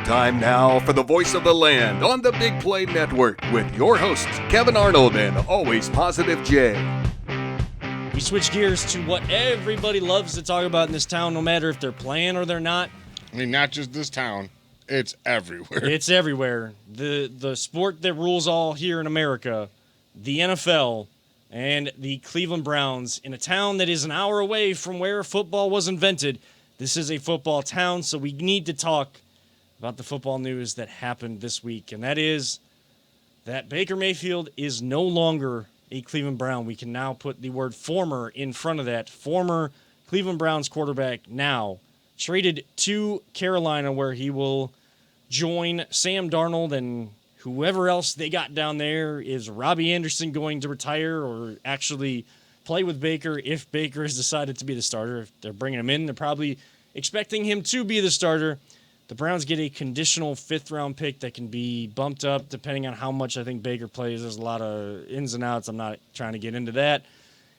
Time now for the voice of the land on the Big Play Network with your hosts, Kevin Arnold and Always Positive Jay. We switch gears to what everybody loves to talk about in this town, no matter if they're playing or they're not. I mean, not just this town. It's everywhere. It's everywhere. The sport that rules all here in America, the NFL, and the Cleveland Browns in a town that is an hour away from where football was invented. This is a football town, so we need to talk about the football news that happened this week, and that is that Baker Mayfield is no longer a Cleveland Brown. We can now put the word former in front of that. Former Cleveland Browns quarterback now traded to Carolina, where he will join Sam Darnold and whoever else they got down there. Is Robbie Anderson going to retire or actually play with Baker if Baker has decided to be the starter? If they're bringing him in, they're probably expecting him to be the starter. The Browns get a conditional fifth-round pick that can be bumped up depending on how much I think Baker plays. There's a lot of ins and outs. I'm not trying to get into that.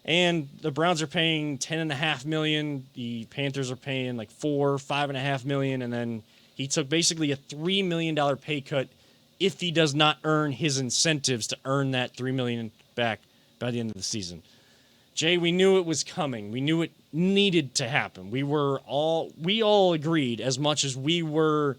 And the Browns are paying $10.5 million. The Panthers are paying like $5.5 million. And then he took basically a $3 million pay cut if he does not earn his incentives to earn that $3 million back by the end of the season. Jay, we knew it was coming. We knew it needed to happen. We all agreed, as much as we were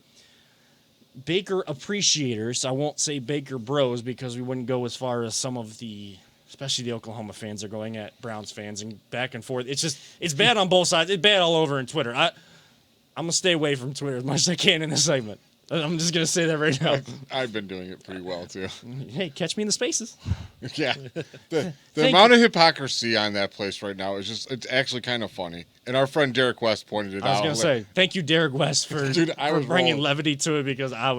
Baker appreciators. I won't say Baker bros because we wouldn't go as far as some of the, especially the Oklahoma fans are going at Browns fans and back and forth. It's bad on both sides. It's bad all over in Twitter. I'm going to stay away from Twitter as much as I can in this segment. I'm just going to say that right now. I've been doing it pretty well, too. Hey, catch me in the spaces. Yeah. The amount of hypocrisy on that place right now is just, it's actually kind of funny. And our friend Derek West pointed it out. I was going to say, thank you, Derek West, for bringing levity to it because I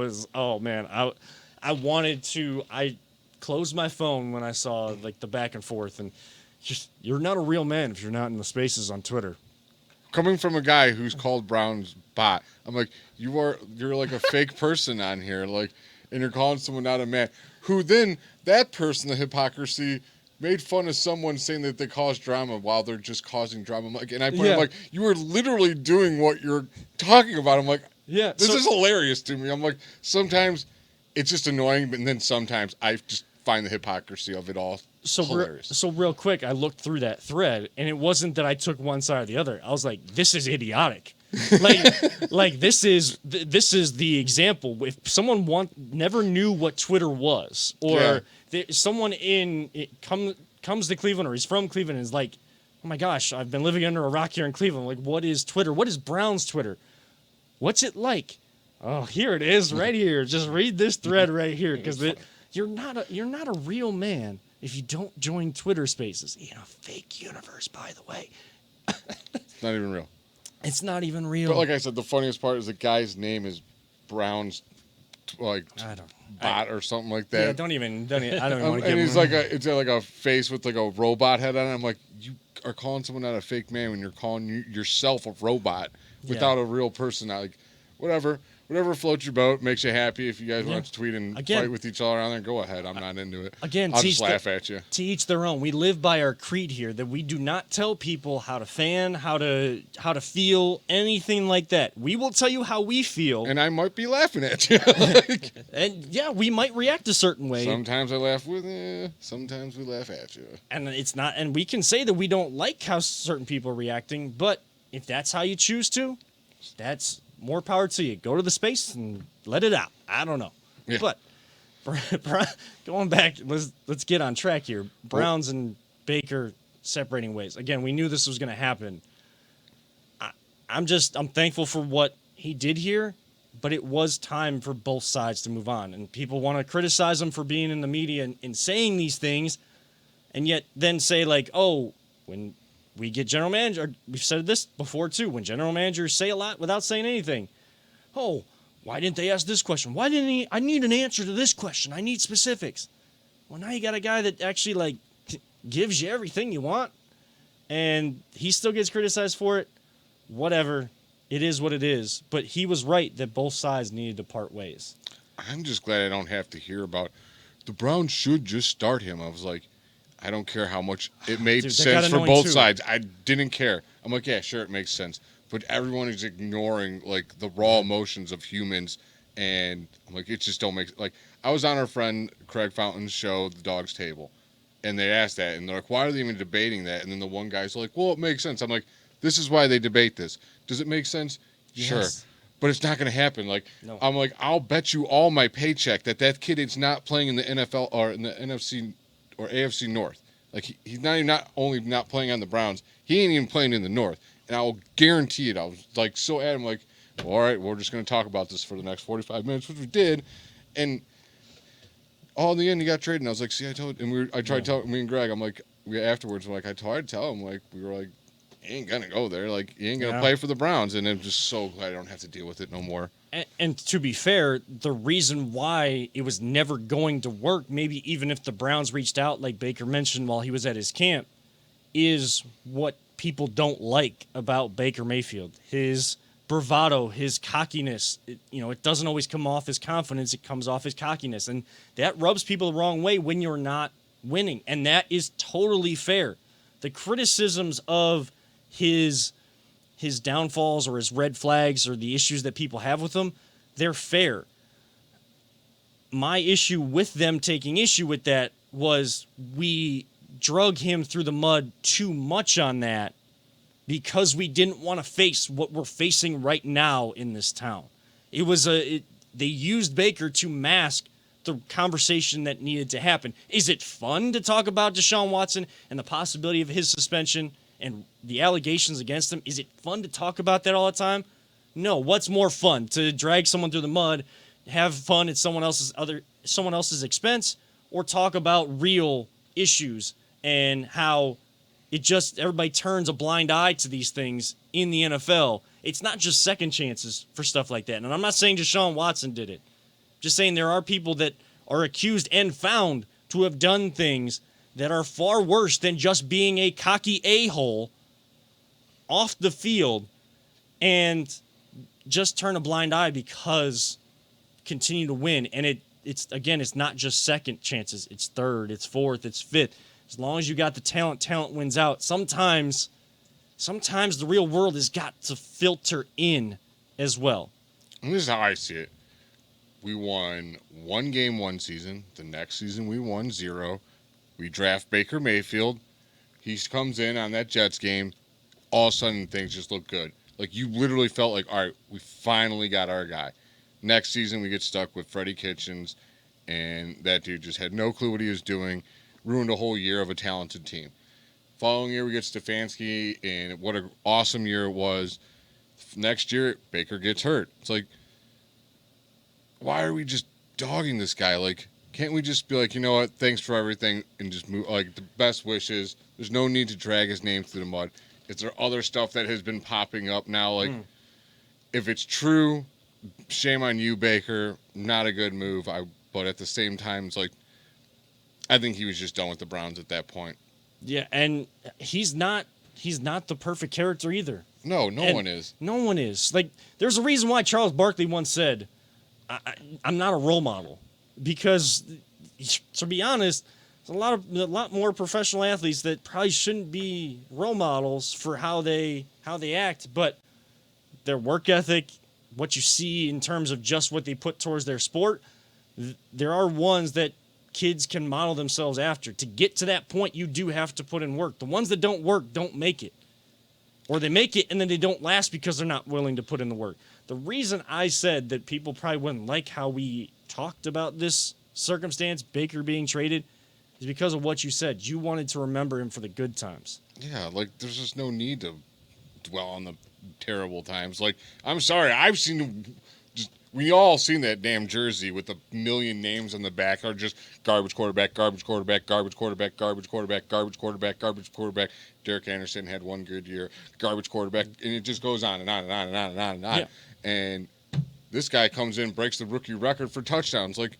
closed my phone when I saw like the back and forth. And just, you're not a real man if you're not in the spaces on Twitter. Coming from a guy who's called Brown's bot, I'm like, you're like a fake person on here, like, and you're calling someone not a man. Who then, that person, the hypocrisy, made fun of someone saying that they cause drama while they're just causing drama. I'm like, and I put him like, you are literally doing what you're talking about. I'm like, yeah, this is hilarious to me. I'm like, sometimes it's just annoying, but then sometimes I just find the hypocrisy of it all hilarious. So real quick, I looked through that thread, and it wasn't that I took one side or the other. I was like, this is idiotic. like this is the example. If someone never knew what Twitter was, or someone comes to Cleveland or he's from Cleveland and is like, oh my gosh, I've been living under a rock here in Cleveland. Like, what is Twitter? What is Brown's Twitter? What's it like? Oh, here it is, right here. Just read this thread right here, because you're not a real man if you don't join Twitter Spaces in a fake universe. By the way, it's not even real. It's not even real. But like I said, the funniest part is the guy's name is Brown's, like, bot or something like that. Yeah, don't even I don't even want to give him. And he's like it's like a face with like a robot head on it. I'm like, you are calling someone not a fake man when you're calling yourself a robot without a real person. Like, whatever floats your boat, makes you happy. If you guys want to tweet and fight with each other on there, go ahead. I'm not into it. Again, I'll just laugh at you. To each their own. We live by our creed here that we do not tell people how to fan, how to feel, anything like that. We will tell you how we feel. And I might be laughing at you. And yeah, we might react a certain way. Sometimes I laugh with you. Sometimes we laugh at you. And it's not. And we can say that we don't like how certain people are reacting, but if that's how you choose to, that's more power to you. Go to the space and let it out. I don't know. Yeah. But going back, let's get on track here. Browns and Baker separating ways. Again, we knew this was going to happen. I'm thankful for what he did here, but it was time for both sides to move on. And people want to criticize him for being in the media and saying these things, and yet then say like, oh, when we get general manager, we've said this before too, when general managers say a lot without saying anything. Oh, why didn't they ask this question? Why didn't I need an answer to this question. I need specifics. Well, now you got a guy that actually like gives you everything you want, and he still gets criticized for it. Whatever. It is what it is. But he was right that both sides needed to part ways. I'm just glad I don't have to hear about the Browns should just start him. I was like, I don't care how much it made sense for both sides. I didn't care. I'm like, yeah, sure, it makes sense. But everyone is ignoring like the raw emotions of humans And I'm like, it just don't make, like, I was on our friend Craig Fountain's show, The Dog's Table, and they asked that, and they're like, why are they even debating that? And then the one guy's like, well, it makes sense. I'm like, this is why they debate this. Does it make sense? Yes. Sure. But it's not going to happen. Like, No. I'm like, I'll bet you all my paycheck that kid is not playing in the NFL or in the NFC or AFC North. Like, he's not only not playing on the Browns, he ain't even playing in the North. And I will guarantee it. I was like so adamant, like, well, all right, we're just going to talk about this for the next 45 minutes, which we did. And all in the end, he got traded. And I was like, see, I told, and I tried to tell me and Greg, I'm like, afterwards, I'm like, I tried to tell him, like, we were like, he ain't going to go there. Like, he ain't going to play for the Browns. And I'm just so glad I don't have to deal with it no more. And to be fair, the reason why it was never going to work, maybe even if the Browns reached out, like Baker mentioned while he was at his camp, is what people don't like about Baker Mayfield. His bravado, his cockiness. It doesn't always come off as confidence. It comes off as cockiness. And that rubs people the wrong way when you're not winning. And that is totally fair. The criticisms of his downfalls or his red flags or the issues that people have with him, they're fair. My issue with them taking issue with that was we drug him through the mud too much on that because we didn't want to face what we're facing right now in this town. They used Baker to mask the conversation that needed to happen. Is it fun to talk about Deshaun Watson and the possibility of his suspension and the allegations against him? Is it fun to talk about that all the time? No. What's more fun? To drag someone through the mud, have fun at someone else's expense, or talk about real issues and how everybody turns a blind eye to these things in the NFL. It's not just second chances for stuff like that. And I'm not saying Deshaun Watson did it. Just saying there are people that are accused and found to have done things that are far worse than just being a cocky a-hole off the field and just turn a blind eye because continue to win. And it's not just second chances. It's third, it's fourth, it's fifth. As long as you got the talent wins out. Sometimes the real world has got to filter in as well. And this is how I see it. We won one game one season. The next season we won 0. We draft Baker Mayfield. He comes in on that Jets game. All of a sudden, things just look good. Like, you literally felt like, all right, we finally got our guy. Next season, we get stuck with Freddie Kitchens, and that dude just had no clue what he was doing, ruined a whole year of a talented team. Following year, we get Stefanski, and what an awesome year it was. Next year, Baker gets hurt. It's like, why are we just dogging this guy? Like, can't we just be like, you know what, thanks for everything, and just move, like, the best wishes. There's no need to drag his name through the mud. Is there other stuff that has been popping up now? Like, if it's true, shame on you, Baker. Not a good move. But at the same time, it's like, I think he was just done with the Browns at that point. Yeah, and he's not the perfect character either. No one is. No one is. Like, there's a reason why Charles Barkley once said, I'm not a role model. Because, to be honest, there's a lot more professional athletes that probably shouldn't be role models for how they act, but their work ethic, what you see in terms of just what they put towards their sport, there are ones that kids can model themselves after. To get to that point, you do have to put in work. The ones that don't work don't make it. Or they make it and then they don't last because they're not willing to put in the work. The reason I said that people probably wouldn't like how we talked about this circumstance, Baker being traded, is because of what you said. You wanted to remember him for the good times. Yeah, like, there's just no need to dwell on the terrible times. Like, I'm sorry, we all seen that damn jersey with a million names on the back, or just garbage quarterback, garbage quarterback, garbage quarterback, garbage quarterback, garbage quarterback, garbage quarterback. Derek Anderson had one good year, garbage quarterback, and it just goes on and on and on and on and on and on. Yeah. And this guy comes in, breaks the rookie record for touchdowns. Like,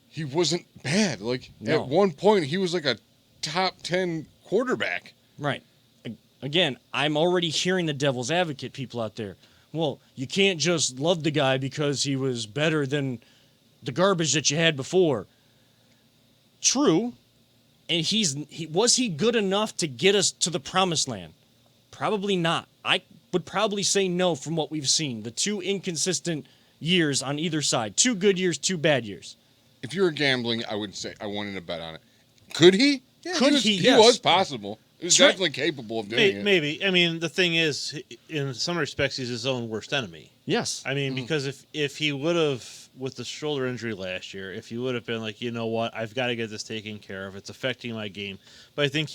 he wasn't bad. Like, no. At one point, he was like a top 10 quarterback. Right. Again, I'm already hearing the devil's advocate people out there. Well, you can't just love the guy because he was better than the garbage that you had before. True. And was he good enough to get us to the promised land? Probably not. I would probably say no from what we've seen. The two inconsistent years on either side. 2 good years, 2 bad years. If you were gambling, I would say I wanted to bet on it. Could he? Yeah, He He yes. was possible. He was Trent- definitely capable of doing it. Maybe. I mean, the thing is, in some respects, he's his own worst enemy. Yes. I mean, because if he would have, with the shoulder injury last year, if he would have been like, you know what, I've got to get this taken care of. It's affecting my game. But I think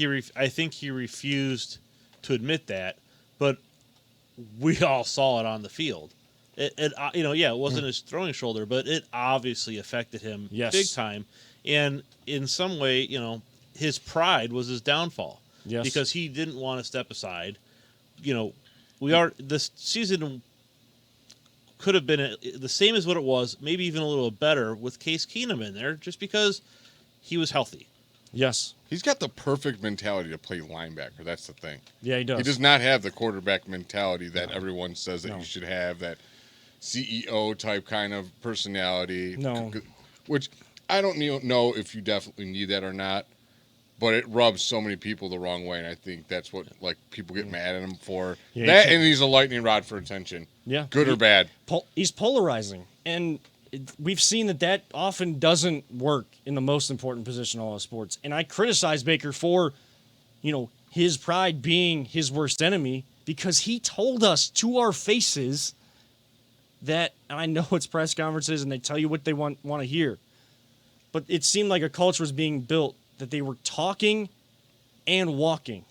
he refused to admit that. But we all saw it on the field. It wasn't his throwing shoulder, but it obviously affected him big time. And in some way, his pride was his downfall. Yes. Because he didn't want to step aside. This season could have been the same as what it was, maybe even a little better with Case Keenum in there, just because he was healthy. Yes. He's got the perfect mentality to play linebacker. That's the thing. Yeah, he does. He does not have the quarterback mentality that everyone says that you should have, that CEO type kind of personality. No. Which I don't know if you definitely need that or not, but it rubs so many people the wrong way, and I think that's what people get mad at him for. Yeah, that, and he's a lightning rod for attention. Yeah. Good or bad. He's polarizing. And we've seen that often doesn't work in the most important position in all of sports. And I criticize Baker for, his pride being his worst enemy, because he told us to our faces that, and I know it's press conferences and they tell you what they want to hear, but it seemed like a culture was being built that they were talking and walking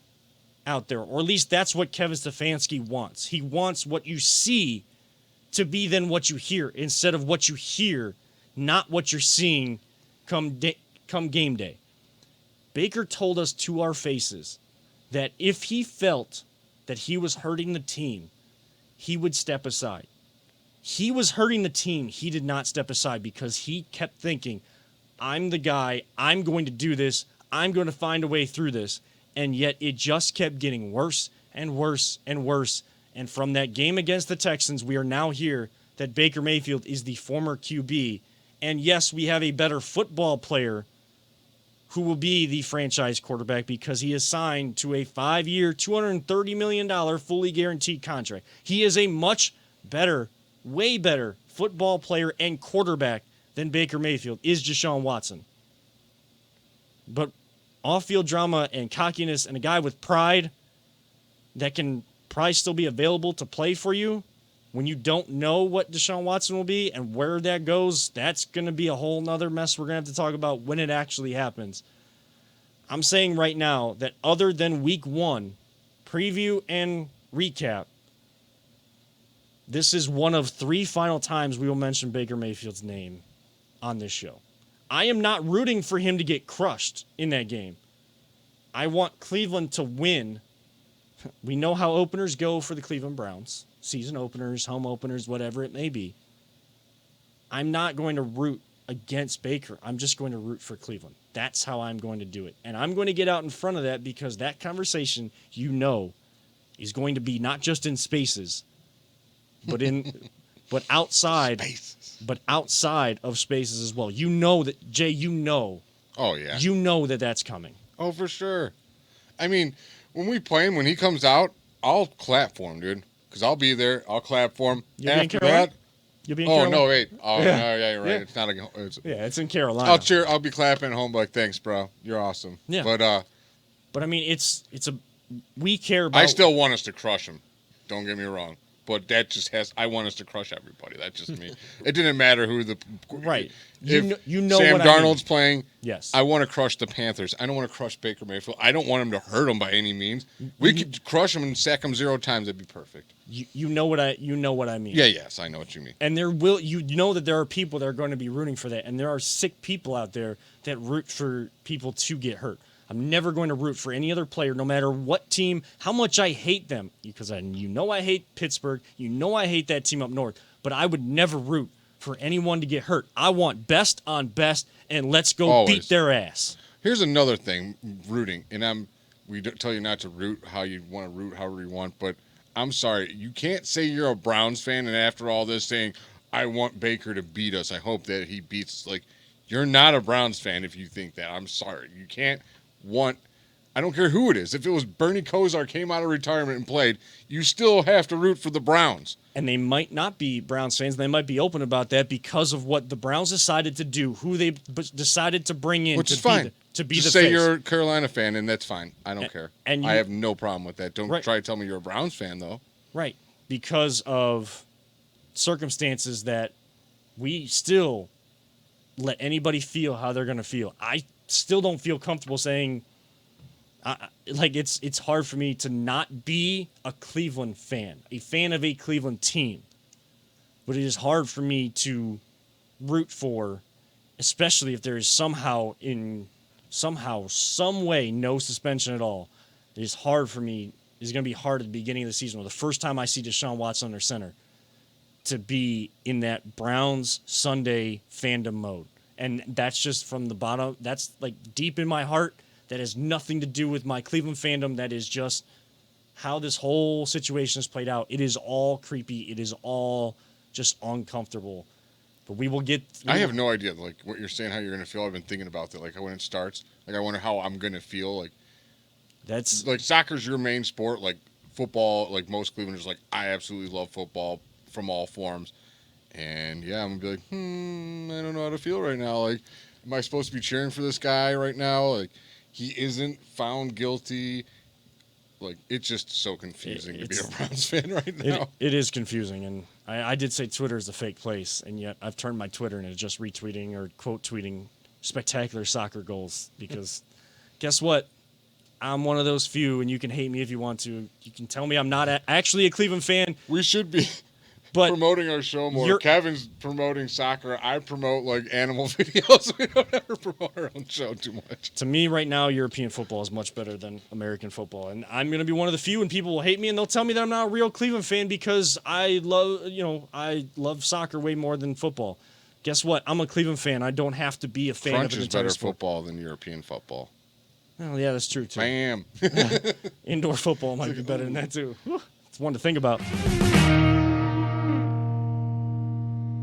out there. Or at least that's what Kevin Stefanski wants. He wants what you see to be then what you hear, instead of what you hear, not what you're seeing come game day. Baker told us to our faces that if he felt that he was hurting the team, he would step aside. He was hurting the team. He did not step aside because he kept thinking, I'm the guy. I'm going to do this. I'm going to find a way through this. And yet it just kept getting worse and worse and worse. And from that game against the Texans, we are now here that Baker Mayfield is the former QB. And yes, we have a better football player who will be the franchise quarterback because he is signed to a 5-year, $230 million fully guaranteed contract. He is a much better, way better football player and quarterback than Baker Mayfield is Deshaun Watson. But off-field drama and cockiness and a guy with pride that can probably still be available to play for you when you don't know what Deshaun Watson will be and where that goes, that's going to be a whole nother mess we're going to have to talk about when it actually happens. I'm saying right now that other than week 1, preview and recap, this is one of 3 final times we will mention Baker Mayfield's name on this show. I am not rooting for him to get crushed in that game. I want Cleveland to win. We know how openers go for the Cleveland Browns. Season openers, home openers, whatever it may be. I'm not going to root against Baker. I'm just going to root for Cleveland. That's how I'm going to do it. And I'm going to get out in front of that because that conversation, is going to be not just in spaces, but outside. Spaces. But outside of spaces as well. You know that, Jay, Oh, yeah. You know that that's coming. Oh, for sure. I mean, when we play him, when he comes out, I'll clap for him, dude. Because I'll be there. I'll clap for him. You'll be in After Carolina? that, You'll be in oh, Carolina? no, wait. Oh, Yeah. no, yeah, you're right. Yeah. It's not It's in Carolina. I'll cheer. I'll be clapping at home like, thanks, bro. You're awesome. Yeah. But I mean, we care about. I still want us to crush him. Don't get me wrong. But that just I want us to crush everybody. That's just me. It didn't matter who the. Right. If You know Sam what I mean. Darnold's playing, Yes. I want to crush the Panthers. I don't want to crush Baker Mayfield. I don't want him to hurt him by any means. We could crush him and sack him 0 times. That'd be perfect. You know what I mean. Yeah, yes, I know what you mean. And you know that there are people that are going to be rooting for that, and there are sick people out there that root for people to get hurt. I'm never going to root for any other player, no matter what team, how much I hate them, because I hate Pittsburgh. You know I hate that team up north, but I would never root for anyone to get hurt. I want best on best, and let's go Always. beat their ass. Here's another thing, rooting, and we don't tell you not to root how you want to root, however you want, but I'm sorry, you can't say you're a Browns fan and after all this saying, I want Baker to beat us. I hope that he beats us. Like, you're not a Browns fan if you think that. I'm sorry. You can't want I don't care who it is. If it was Bernie Kosar came out of retirement and played, you still have to root for the Browns. And they might not be Browns fans. They might be open about that because of what the Browns decided to do, who they decided to bring in. Which is fine. To be Just the say face. you're a Carolina fan, and that's fine. I don't care. and I have no problem with that. Don't Right. try to tell me you're a Browns fan, though. Right. Because of circumstances that we still let anybody feel how they're going to feel. I still don't feel comfortable saying, it's hard for me to not be a Cleveland fan, a fan of a Cleveland team. But it is hard for me to root for, especially if there is some way, no suspension at all. It is hard for me. It's going to be hard at the beginning of the season, or the first time I see Deshaun Watson under center, to be in that Browns Sunday fandom mode. And that's just from the bottom. That's like deep in my heart. That has nothing to do with my Cleveland fandom. That is just how this whole situation has played out. It is all creepy. It is all just uncomfortable. But we will get. I have no idea, like, what you're saying, how you're going to feel. I've been thinking about that. Like, when it starts, like, I wonder how I'm going to feel. Like, That's like, soccer's your main sport. Like, football, like, most Clevelanders, like, I absolutely love football from all forms. And, yeah, I'm going to be like, I don't know how to feel right now. Like, am I supposed to be cheering for this guy right now? Like, he isn't found guilty. Like, it's just so confusing to be a Browns fan right now. It is confusing, and I did say Twitter is a fake place, and yet I've turned my Twitter into just retweeting or quote tweeting spectacular soccer goals because guess what? I'm one of those few, and you can hate me if you want to. You can tell me I'm not actually a Cleveland fan. We should be promoting our show more. Kevin's promoting soccer. I promote, like, animal videos. We don't ever promote our own show too much. To me, right now, European football is much better than American football, and I'm going to be one of the few, and people will hate me, and they'll tell me that I'm not a real Cleveland fan because I love soccer way more than football. Guess what? I'm a Cleveland fan. I don't have to be a fan Crunch of an is entire better sport. football than European football. Well, yeah, that's true too. Bam. Indoor football might be better than that too. Whew, it's one to think about.